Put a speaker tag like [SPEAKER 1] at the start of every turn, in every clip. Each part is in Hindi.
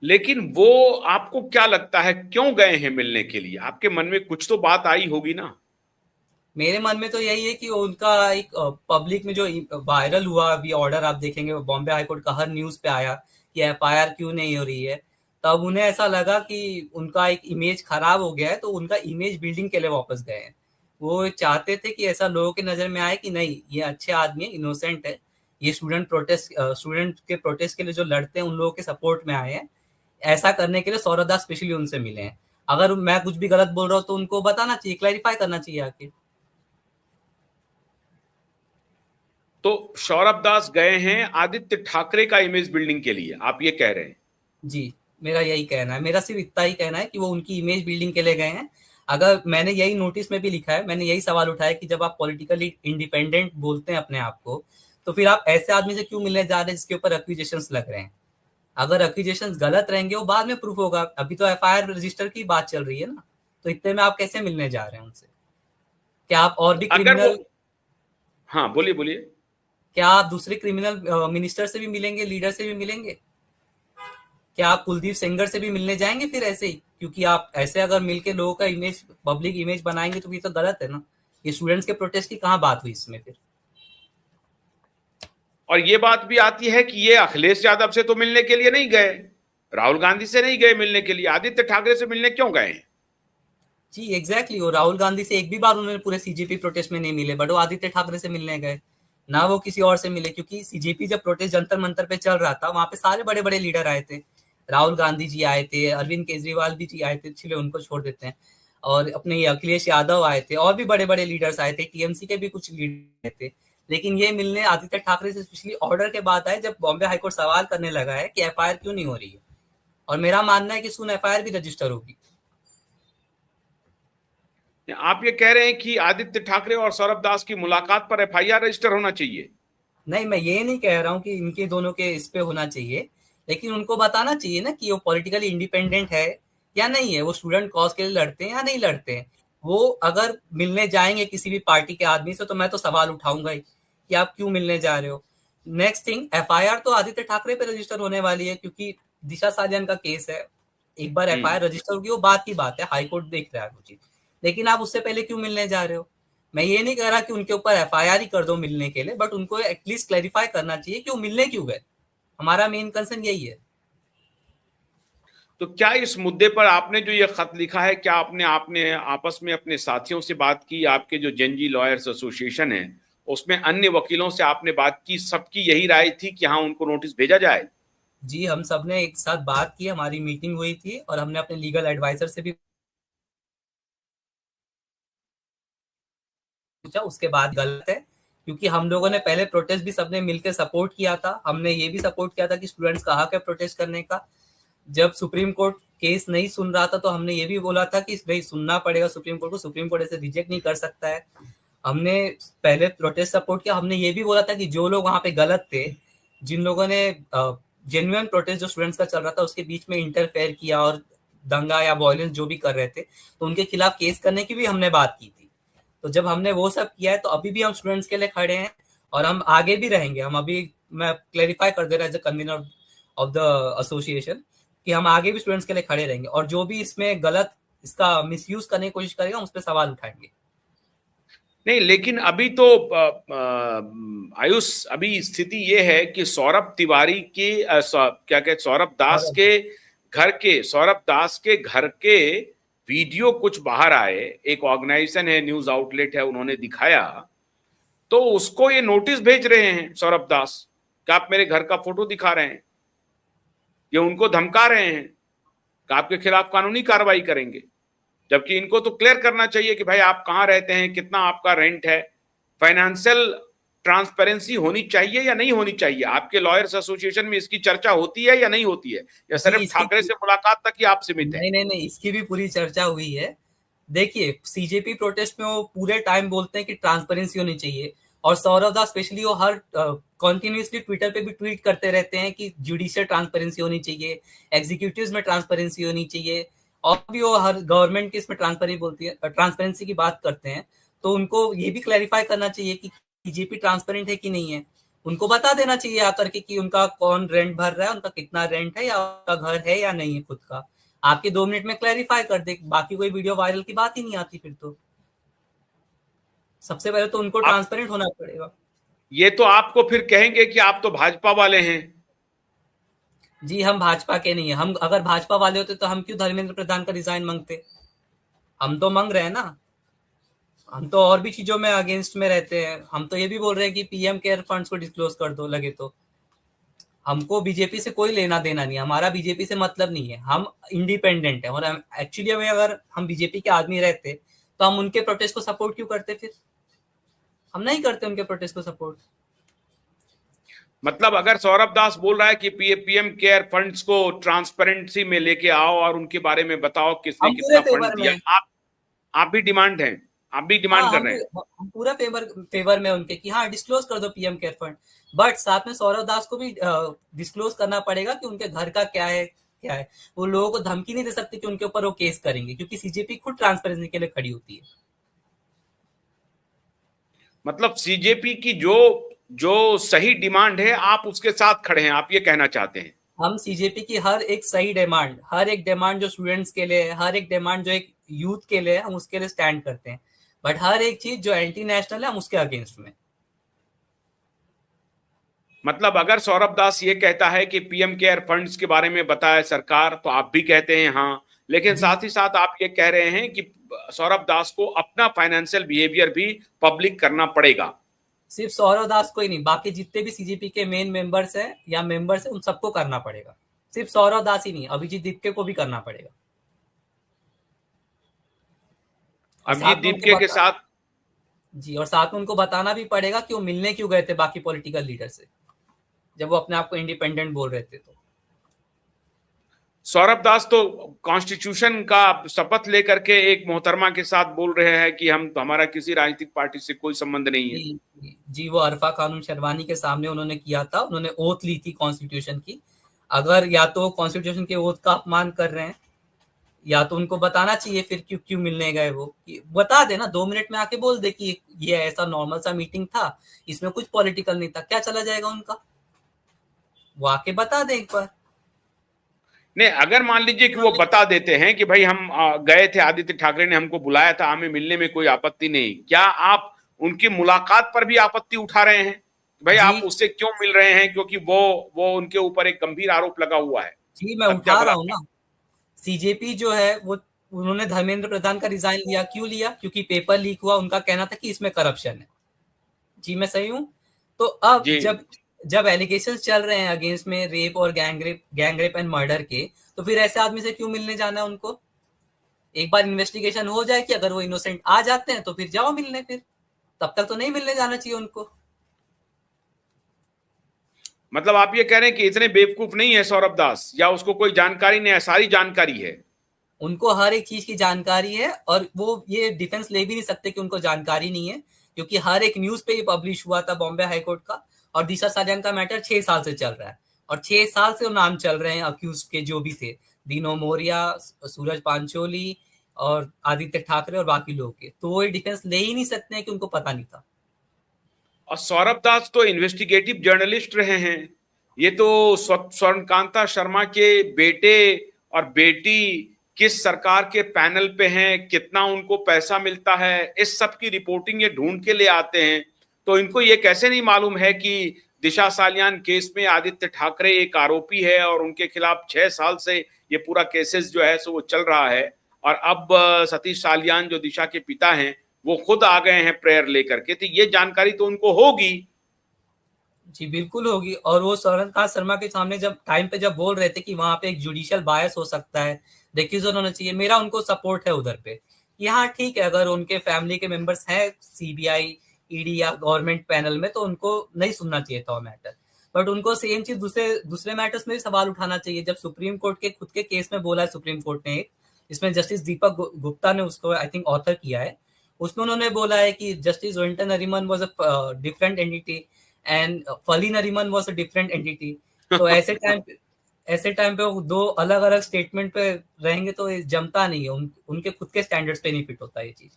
[SPEAKER 1] लेकिन वो आपको क्या लगता है क्यों गए हैं मिलने के लिए? आपके मन में कुछ तो बात आई होगी ना।
[SPEAKER 2] मेरे मन में तो यही है कि उनका एक पब्लिक में जो वायरल हुआ अभी ऑर्डर, आप देखेंगे बॉम्बे हाई कोर्ट का हर न्यूज पे आया कि एफआईआर क्यों नहीं हो रही है। तब उन्हें ऐसा लगा कि उनका एक इमेज खराब हो गया है, तो उनका इमेज बिल्डिंग के लिए वापस गए हैं। वो चाहते थे कि ऐसा लोगों की नजर में आए कि नहीं, ये अच्छे आदमी है, इनोसेंट है, ये स्टूडेंट के प्रोटेस्ट के लिए जो लड़ते हैं उन लोगों के सपोर्ट में आए हैं। ऐसा करने के लिए सौरभ दास स्पेशली उनसे मिले हैं। अगर मैं कुछ भी गलत बोल रहा हूँ तो उनको बताना चाहिए, क्लैरिफाई करना चाहिए आके।
[SPEAKER 1] तो सौरभ दास गए हैं आदित्य ठाकरे का इमेज बिल्डिंग के लिए, आप ये कह रहे हैं?
[SPEAKER 2] जी, मेरा यही कहना है, मेरा सिर्फ इतना ही कहना है कि वो उनकी इमेज बिल्डिंग के लिए गए हैं। अगर मैंने यही नोटिस में भी लिखा है, मैंने यही सवाल उठाया कि जब आप पॉलिटिकली इंडिपेंडेंट बोलते हैं अपने आप को, तो फिर आप ऐसे आदमी से क्यों मिलने जा रहे हैं जिसके ऊपर एक्यूजेशंस लग रहे हैं? अगर एक्यूजेशंस गलत रहेंगे वो बाद में प्रूफ होगा, अभी तो एफआईआर रजिस्टर की बात चल रही है ना। तो इतने में आप कैसे मिलने जा रहे हैं उनसे? क्या आप और भी
[SPEAKER 1] अगर वो,
[SPEAKER 2] क्रिमिनल
[SPEAKER 1] हाँ बोलिए बोलिए।
[SPEAKER 2] क्या आप दूसरे क्रिमिनल मिनिस्टर से भी मिलेंगे, लीडर से भी मिलेंगे? क्या आप कुलदीप सेंगर से भी मिलने जाएंगे फिर ऐसे ही? क्योंकि आप ऐसे अगर मिलके लोगों का इमेज, पब्लिक इमेज बनाएंगे तो ये तो गलत है ना। ये स्टूडेंट्स के प्रोटेस्ट की कहाँ बात हुई इसमें फिर?
[SPEAKER 1] और ये बात भी आती है कि ये अखिलेश यादव से तो मिलने के लिए नहीं गए, राहुल गांधी से नहीं गए मिलने के लिए, आदित्य ठाकरे से मिलने क्यों गए हैं?
[SPEAKER 2] जी एग्जैक्टली, वो राहुल गांधी से एक भी बार उन्होंने पूरे सीजेपी प्रोटेस्ट में नहीं मिले, बट वो आदित्य ठाकरे से मिलने गए। ना वो किसी और से मिले, क्योंकि सीजेपी जब प्रोटेस्ट जंतर मंतर पे चल रहा था वहां पे सारे बड़े बड़े लीडर आए थे। राहुल गांधी जी आए थे, अरविंद केजरीवाल भी जी आए थे, चलिए उनको छोड़ देते हैं। और अपने ये अखिलेश यादव आए थे, और भी बड़े बड़े लीडर्स आए थे, टीएमसी के भी कुछ लीडर आए थे। लेकिन ये मिलने आदित्य ठाकरे से स्पेशली ऑर्डर के बाद आए, जब बॉम्बे हाईकोर्ट सवाल करने लगा है कि एफआईआर क्यों नहीं हो रही है। और मेरा मानना है कि सुन एफआईआर भी रजिस्टर होगी।
[SPEAKER 1] आप ये कह रहे हैं कि आदित्य ठाकरे और सौरभ दास की मुलाकात पर एफआईआर रजिस्टर होना चाहिए?
[SPEAKER 2] नहीं, मैं ये नहीं कह रहा हूँ कि इनके दोनों के इस पे होना चाहिए। लेकिन उनको बताना चाहिए ना कि वो पॉलिटिकली इंडिपेंडेंट है या नहीं है, वो स्टूडेंट कॉज के लिए लड़ते हैं या नहीं लड़ते हैं। वो अगर मिलने जाएंगे किसी भी पार्टी के आदमी से तो मैं तो सवाल उठाऊंगा ही कि आप क्यों मिलने जा रहे हो। नेक्स्ट थिंग, एफआईआर तो आदित्य ठाकरे पे रजिस्टर होने वाली है, क्योंकि दिशा सालियान का केस है। एक बार
[SPEAKER 1] हम्म।
[SPEAKER 2] एफआईआर रजिस्टर होगी वो बात की बात है, हाईकोर्ट देख रहा है वो चीज। लेकिन आप उससे पहले क्यों मिलने जा रहे हो? मैं ये नहीं कह रहा कि उनके ऊपर एफआईआर ही कर दो मिलने के लिए, बट उनको एटलीस्ट क्लैरिफाई करना चाहिए कि वो मिलने क्यों गए। हमारा मेन कंसर्न यही है।
[SPEAKER 1] तो क्या इस मुद्दे पर आपने जो ये खत लिखा है, क्या आपने आपने आपस में अपने साथियों से बात की? आपके जो जेनजी लॉयर्स एसोसिएशन है उसमें अन्य वकीलों से आपने बात की, सबकी यही राय थी कि हाँ उनको नोटिस भेजा जाए?
[SPEAKER 2] जी, हम सब ने एक साथ बात की, हमारी मीटिंग हुई थी, और हमने अपने लीगल एडवाइजर से भी पूछा। उसके बाद गलत है, क्योंकि हम लोगों ने पहले प्रोटेस्ट भी सबने मिलकर सपोर्ट किया था। हमने ये भी सपोर्ट किया था कि स्टूडेंट्स का हक है प्रोटेस्ट करने का। जब सुप्रीम कोर्ट केस नहीं सुन रहा था तो हमने ये भी बोला था कि भाई सुनना पड़ेगा सुप्रीम कोर्ट को, सुप्रीम कोर्ट ऐसे रिजेक्ट नहीं कर सकता है। हमने पहले प्रोटेस्ट सपोर्ट किया, हमने ये भी बोला था कि जो लोग वहां पे गलत थे, जिन लोगों ने जेन्युइन प्रोटेस्ट जो स्टूडेंट्स का चल रहा था उसके बीच में इंटरफेयर किया और दंगा या वायलेंस जो भी कर रहे थे, तो उनके खिलाफ केस करने की भी हमने बात की थी। तो जब हमने वो सब किया है तो अभी भी हम स्टूडेंट्स के लिए खड़े हैं, और हम आगे भी रहेंगे। हम अभी, मैं क्लेरिफाई कर दे रहा as a convener of the association, कि हम आगे भी स्टूडेंट्स के लिए खड़े रहेंगे, और जो भी इसमें गलत, इसका मिसयूज करने की कोशिश करेगा हम उस पर सवाल उठाएंगे।
[SPEAKER 1] नहीं, लेकिन अभी तो आयुष, अभी स्थिति ये है कि सौरभ तिवारी की क्या कहते,
[SPEAKER 2] और
[SPEAKER 1] सौरभ दास के घर के वीडियो कुछ बाहर आए। एक ऑर्गेनाइजेशन है, न्यूज आउटलेट है, उन्होंने दिखाया, तो उसको ये नोटिस भेज रहे हैं सौरभ दास कि आप मेरे घर का फोटो दिखा रहे हैं। ये उनको धमका रहे हैं कि आपके खिलाफ कानूनी कार्रवाई करेंगे। जबकि इनको तो क्लियर करना चाहिए कि भाई आप कहाँ रहते हैं, कितना आपका रेंट है, फाइनेंशियल ट्रांसपेरेंसी होनी चाहिए या नहीं होनी चाहिए? आपके लॉयर्स एसोसिएशन में इसकी चर्चा होती है या नहीं होती है, या
[SPEAKER 2] जी
[SPEAKER 1] सिर्फ
[SPEAKER 2] इसकी,
[SPEAKER 1] ठाकरे से मुलाकात तक ही आप सीमित है?
[SPEAKER 2] नहीं नहीं नहीं, इसकी भी पूरी चर्चा हुई है। देखिए, सीजेपी प्रोटेस्ट में वो पूरे टाइम बोलते हैं कि ट्रांसपेरेंसी होनी चाहिए, और सौरभ दास स्पेशली वो हर कॉन्टिन्यूसली ट्विटर पे भी ट्वीट करते रहते हैं कि जुडिशियल ट्रांसपेरेंसी होनी चाहिए, एग्जीक्यूटिव्स में ट्रांसपेरेंसी होनी चाहिए, और भी वो हर गवर्नमेंट के इसमें ट्रांसपेरेंसी की बात करते हैं। तो उनको ये भी क्लैरिफाई करना चाहिए कि बीजेपी ट्रांसपेरेंट है कि नहीं है। उनको बता देना चाहिए आकर के कि उनका कौन रेंट भर रहा है, उनका कितना रेंट है, या उनका घर है या नहीं है खुद का। आपके 2 मिनट में क्लैरिफाई कर दे, बाकी कोई वीडियो वायरल की बात ही नहीं आती फिर तो। सबसे पहले तो उनको
[SPEAKER 1] आप
[SPEAKER 2] ट्रांसपेरेंट होना पड़ेगा।
[SPEAKER 1] ये तो आपको फिर कहेंगे कि आप तो भाजपा वाले हैं।
[SPEAKER 2] जी हम भाजपा के नहीं है, हम अगर भाजपा वाले होते तो हम क्यों धर्मेंद्र प्रधान का रिजाइन मांगते। हम तो मांग रहे हैं ना, हम तो और भी चीजों में अगेंस्ट में रहते हैं। हम तो ये भी बोल रहे हैं कि पीएम केयर फंड्स को डिस्क्लोज कर दो लगे तो। हमको बीजेपी से कोई लेना देना नहीं, हमारा बीजेपी से मतलब नहीं है, हम इंडिपेंडेंट है। और एक्चुअली हमें, अगर हम बीजेपी के आदमी रहते तो हम उनके प्रोटेस्ट को सपोर्ट क्यों करते फिर। हम नहीं करते उनके प्रोटेस्ट को सपोर्ट।
[SPEAKER 1] मतलब अगर सौरभ दास बोल रहा है कि पीएम केयर फंड्स को ट्रांसपेरेंसी में लेके आओ और उनके बारे में बताओ किसने
[SPEAKER 2] हम पूरे
[SPEAKER 1] कितना फंड
[SPEAKER 2] फेवर में
[SPEAKER 1] दिया,
[SPEAKER 2] हैं।
[SPEAKER 1] आप भी डिमांड हैं, आप भी
[SPEAKER 2] हाँ
[SPEAKER 1] डिमांड कर रहे हैं।
[SPEAKER 2] हम पूरा फेवर में उनके कि हाँ डिस्क्लोज कर दो पीएम केयर फंड। बट साथ में सौरभ दास को भी डिस्क्लोज करना पड़ेगा कि उनके घर का क्या है क्या है। वो लोगों को धमकी नहीं दे सकते कि उनके ऊपर वो केस करेंगे, क्योंकि सीजेपी खुद ट्रांसपेरेंसी के लिए खड़ी होती है।
[SPEAKER 1] मतलब सीजेपी की जो जो सही डिमांड है आप उसके साथ खड़े हैं, आप ये कहना चाहते हैं।
[SPEAKER 2] हम सीजेपी की हर एक सही डिमांड, हर एक डिमांड जो स्टूडेंट्स के लिए है, हर एक डिमांड जो एक यूथ के लिए है, हम उसके लिए स्टैंड करते हैं। बट हर एक चीज जो एंटी नेशनल है हम उसके अगेंस्ट में।
[SPEAKER 1] मतलब अगर सौरभ दास ये कहता है कि पीएम केयर फंड्स के बारे में बताए सरकार, तो आप भी कहते हैं हाँ, लेकिन
[SPEAKER 2] जी
[SPEAKER 1] साथ ही साथ आप ये कह रहे हैं कि सौरभ दास को अपना फाइनेंशियल बिहेवियर भी पब्लिक करना पड़ेगा।
[SPEAKER 2] सिर्फ सौरव दास को ही नहीं, बाकी जितने भी सीजेपी के मेन मेंबर्स हैं या मेंबर्स हैं उन सबको करना पड़ेगा। सिर्फ सौरव दास ही नहीं, अभिजीत दीपके को भी करना पड़ेगा। और
[SPEAKER 1] अभिजीत
[SPEAKER 2] साथ में उनको
[SPEAKER 1] दीपके के
[SPEAKER 2] बता
[SPEAKER 1] साथ।
[SPEAKER 2] जी, और साथ में उनको बताना भी पड़ेगा कि वो मिलने क्यों गए थे बाकी पॉलिटिकल लीडर से, जब वो अपने आप को इंडिपेंडेंट बोल रहे थे तो।
[SPEAKER 1] सौरभ दास तो कॉन्स्टिट्यूशन का शपथ लेकर के एक मोहतरमा के साथ बोल रहे हैं कि हम, हमारा किसी राजनीतिक पार्टी से कोई संबंध नहीं है।
[SPEAKER 2] जी वो अरफा खानूम शेरवानी के सामने उन्होंने किया था, उन्होंने ओथ ली थी कॉन्स्टिट्यूशन की। अगर या तो कॉन्स्टिट्यूशन के ओथ का अपमान कर रहे हैं, या तो उनको बताना चाहिए फिर क्यों क्यों मिलने गए। वो बता देना, 2 मिनट में आके बोल दे कि ये ऐसा नॉर्मल सा मीटिंग था, इसमें कुछ पॉलिटिकल नहीं था, क्या चला जाएगा उनका। वो आके बता दे एक बार।
[SPEAKER 1] नहीं, अगर मान लीजिए कि वो बता देते हैं कि भाई हम गए थे, आदित्य ठाकरे ने हमको बुलाया था, हमें मिलने में कोई आपत्ति नहीं, क्या आप उनकी मुलाकात पर भी आपत्ति उठा रहे हैं? भाई
[SPEAKER 2] जी
[SPEAKER 1] आप उससे क्यों मिल रहे हैं? क्योंकि वो उनके ऊपर एक गंभीर आरोप लगा हुआ है,
[SPEAKER 2] जी मैं
[SPEAKER 1] हत्या
[SPEAKER 2] उठा रहा हूँ
[SPEAKER 1] बलात्कार।
[SPEAKER 2] ना। सीजेपी जो है वो, उन्होंने धर्मेंद्र प्रधान का रिजाइन लिया, क्यों लिया? क्योंकि पेपर लीक हुआ, उनका कहना था कि इसमें करप्शन है। जी मैं सही हूँ। तो अब
[SPEAKER 1] जी।
[SPEAKER 2] जब जब एलिगेशंस चल रहे हैं अगेंस्ट में रेप और गैंग रेप एंड मर्डर के, तो फिर ऐसे आदमी से क्यों मिलने जाना है उनको? एक बार इन्वेस्टिगेशन हो जाए कि अगर वो इनोसेंट आ जाते हैं तो फिर जाओ मिलने, फिर तब तक तो नहीं मिलने जाना चाहिए उनको।
[SPEAKER 1] मतलब आप ये कह रहे हैं कि इतने बेवकूफ नहीं है सौरभ दास, या उसको कोई जानकारी नहीं है, सारी जानकारी है?
[SPEAKER 2] उनको हर एक चीज की जानकारी है, और वो ये डिफेंस ले भी नहीं सकते कि उनको जानकारी नहीं है, क्योंकि हर एक न्यूज पे ही पब्लिश हुआ था बॉम्बे हाईकोर्ट का। और दिशा सालियान का मैटर 6 साल से चल रहा है, और 6 साल से वो नाम चल रहे हैं अक्यूज के जो भी थे, दीनो मोरिया, सूरज पांचोली और आदित्य ठाकरे और बाकी लोग के। तो वो ये डिफेंस ले ही नहीं सकते हैं कि उनको पता नहीं था।
[SPEAKER 1] और सौरभ दास तो इन्वेस्टिगेटिव जर्नलिस्ट रहे हैं। ये तो स्वर्णकांता शर्मा के बेटे और बेटी किस सरकार के पैनल पे हैं, कितना उनको पैसा मिलता है, इस सब की रिपोर्टिंग ये ढूंढ के ले आते हैं। तो इनको ये कैसे नहीं मालूम है कि दिशा सालियान केस में आदित्य ठाकरे एक आरोपी है और उनके खिलाफ 6 साल से ये पूरा केसेस जो है सो वो चल रहा है। और अब सतीश सालियान जो दिशा के पिता हैं, वो खुद आ गए हैं प्रेयर लेकर के, तो ये जानकारी तो उनको होगी।
[SPEAKER 2] जी बिल्कुल होगी। और वो स्वर्णकांत शर्मा के सामने जब टाइम पे जब बोल रहे थे कि वहां पे एक जुडिशियल बायस हो सकता है, रेक्यूजल होना चाहिए, मेरा उनको सपोर्ट है उधर पे कि हाँ ठीक है, अगर उनके फैमिली के मेंबर्स हैं सीबीआई ईडी या गवर्नमेंट पैनल में तो उनको नहीं सुनना चाहिए था वो मैटर। बट उनको सेम चीज दूसरे दूसरे मैटर्स में भी सवाल उठाना चाहिए। जब सुप्रीम कोर्ट के खुद के केस में बोला है सुप्रीम कोर्ट ने एक, इसमें जस्टिस दीपक गुप्ता ने उसको आई थिंक ऑथर किया है, उसमें उन्होंने बोला है कि justice Rohinton Nariman was a different entity and Fali Nariman was a different entity. तो ऐसे टाइम पे वो दो अलग अलग स्टेटमेंट पे रहेंगे तो ये जमता नहीं है, उनके खुद के स्टैंडर्ड्स पे नहीं फिट होता ये चीज।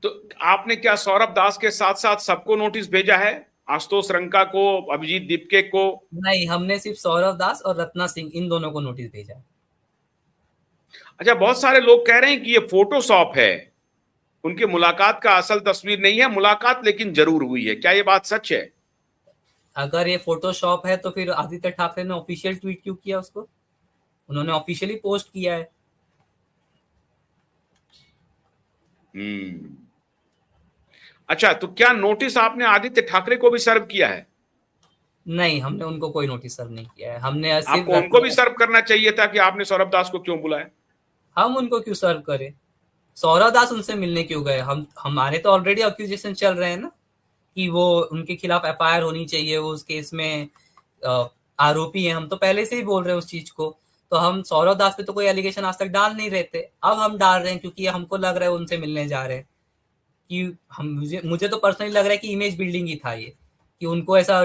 [SPEAKER 1] तो आपने क्या सौरभ दास के साथ साथ सबको नोटिस भेजा है? आशुतोष रंका को, अभिजीत दीपके को?
[SPEAKER 2] नहीं, हमने सिर्फ सौरभ दास और रत्ना सिंह इन दोनों को नोटिस भेजा है।
[SPEAKER 1] अच्छा, बहुत सारे लोग कह रहे हैं कि ये फोटोशॉप है, उनकी मुलाकात का असल तस्वीर नहीं है, मुलाकात लेकिन जरूर हुई है। क्या ये बात सच है?
[SPEAKER 2] अगर ये फोटोशॉप है तो फिर आदित्य ठाकरे ने ऑफिशियल ट्वीट क्यों किया उसको? उन्होंने ऑफिशियली पोस्ट किया है।
[SPEAKER 1] अच्छा, तो क्या नोटिस आपने आदित्य ठाकरे को भी सर्व किया है?
[SPEAKER 2] नहीं, हमने उनको कोई नोटिस सर्व नहीं किया है। हमने
[SPEAKER 1] आपको उनको भी सर्व करना चाहिए था कि आपने सौरभ दास को क्यों बुलाया?
[SPEAKER 2] हम उनको क्यों सर्व करें? सौरभ दास उनसे मिलने क्यों गए? हमारे तो ऑलरेडी अक्यूजेशन चल रहे हैं ना कि वो उनके खिलाफ एफआईआर होनी चाहिए, वो उस केस में आरोपी हैं। हम तो पहले से ही बोल रहे हैं उस चीज को। तो हम सौरभ दास पे तो कोई एलिगेशन आज तक डाल नहीं रहे थे, अब हम डाल रहे हैं क्योंकि हमको लग रहा है उनसे मिलने जा रहे हैं। कि हम मुझे तो पर्सनली लग रहा है कि इमेज बिल्डिंग ही था ये, कि उनको ऐसा